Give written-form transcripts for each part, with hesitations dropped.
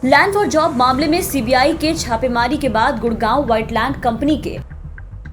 Land for job मामले में CBI के छापेमारी के बाद गुड़गांव व्हाइटलैंड कंपनी के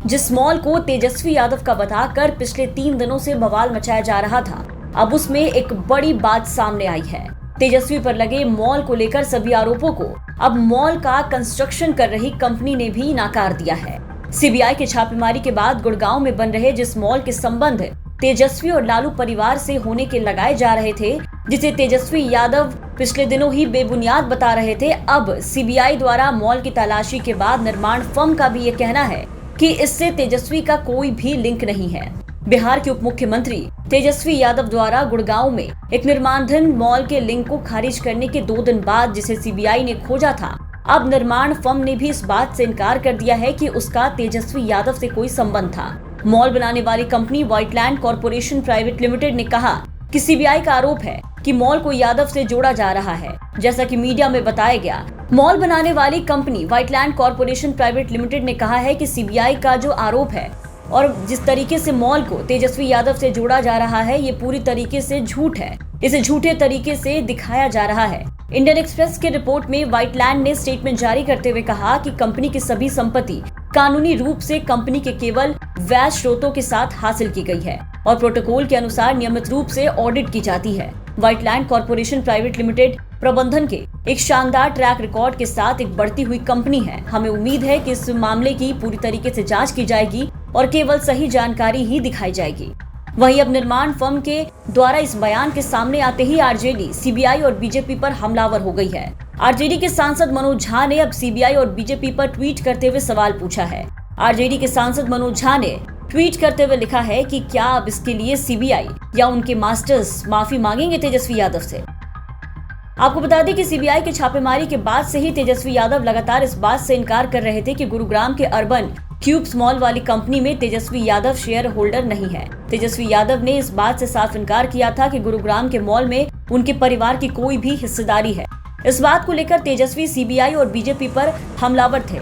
जिस मॉल को तेजस्वी यादव का बताकर पिछले 3 दिनों से बवाल मचाया जा रहा था, अब उसमें एक बड़ी बात सामने आई है। तेजस्वी पर लगे मॉल को लेकर सभी आरोपों को अब मॉल का कंस्ट्रक्शन कर रही कंपनी ने भी नकार दिया है। सीबीआई के छापेमारी के बाद गुड़गांव में बन रहे जिस मॉल के संबंध तेजस्वी और लालू परिवार से होने के लगाए जा रहे थे, जिसे तेजस्वी यादव पिछले दिनों ही बेबुनियाद बता रहे थे, अब सीबीआई द्वारा मॉल की तलाशी के बाद निर्माण फर्म का भी ये कहना है कि इससे तेजस्वी का कोई भी लिंक नहीं है। बिहार के उप मुख्यमंत्री तेजस्वी यादव द्वारा गुड़गांव में एक निर्माणाधीन मॉल के लिंक को खारिज करने के 2 दिन बाद जिसे सीबीआई ने खोजा था, अब निर्माण फर्म ने भी इस बात से इनकार कर दिया है कि उसका तेजस्वी यादव से कोई संबंध था। मॉल बनाने वाली कंपनी व्हाइटलैंड कॉर्पोरेशन प्राइवेट लिमिटेड ने कहा कि सीबीआई का आरोप है कि मॉल को यादव से जोड़ा जा रहा है। जैसा कि मीडिया में बताया गया, मॉल बनाने वाली कंपनी व्हाइटलैंड कॉर्पोरेशन प्राइवेट लिमिटेड ने कहा है कि सीबीआई का जो आरोप है और जिस तरीके से मॉल को तेजस्वी यादव से जोड़ा जा रहा है, ये पूरी तरीके से झूठ है। इसे झूठे तरीके से दिखाया जा रहा है। इंडियन एक्सप्रेस के रिपोर्ट में व्हाइटलैंड ने स्टेटमेंट जारी करते हुए कहा कि कंपनी की सभी संपत्ति कानूनी रूप से कंपनी के केवल वैध स्रोतों के साथ हासिल की गई है और प्रोटोकॉल के अनुसार नियमित रूप से ऑडिट की जाती है। व्हाइटलैंड कॉर्पोरेशन प्राइवेट लिमिटेड प्रबंधन के एक शानदार ट्रैक रिकॉर्ड के साथ एक बढ़ती हुई कंपनी है। हमें उम्मीद है कि इस मामले की पूरी तरीके से जांच की जाएगी और केवल सही जानकारी ही दिखाई जाएगी। वहीं अब निर्माण फर्म के द्वारा इस बयान के सामने आते ही आरजेडी, सीबीआई और बीजेपी पर हमलावर हो गई है। आरजेडी के सांसद मनोज झा ने अब सीबीआई और बीजेपी पर ट्वीट करते हुए सवाल पूछा है। आरजेडी के सांसद मनोज झा ने ट्वीट करते हुए लिखा है कि क्या अब इसके लिए सीबीआई या उनके मास्टर्स माफी मांगेंगे तेजस्वी यादव से। आपको बता दें कि सीबीआई के छापेमारी के बाद से ही तेजस्वी यादव लगातार इस बात से इनकार कर रहे थे कि गुरुग्राम के अर्बन क्यूब्स मॉल वाली कंपनी में तेजस्वी यादव शेयर होल्डर नहीं है। तेजस्वी यादव ने इस बात से साफ इनकार किया था कि गुरुग्राम के मॉल में उनके परिवार की कोई भी हिस्सेदारी है। इस बात को लेकर तेजस्वी सीबीआई और बीजेपी पर हमलावर थे।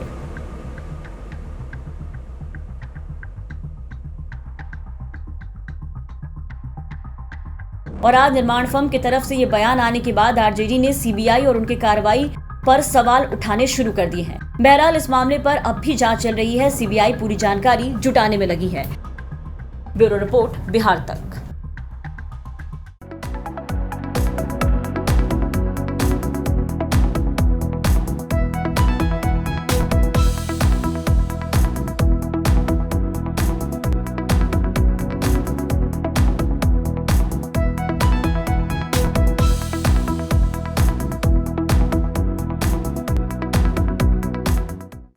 और आज निर्माण फर्म की तरफ से ये बयान आने के बाद आरजेडी ने सीबीआई और उनकी कार्रवाई पर सवाल उठाने शुरू कर दिए हैं। बहरहाल इस मामले पर अब भी जांच चल रही है। सीबीआई पूरी जानकारी जुटाने में लगी है। ब्यूरो रिपोर्ट, बिहार तक।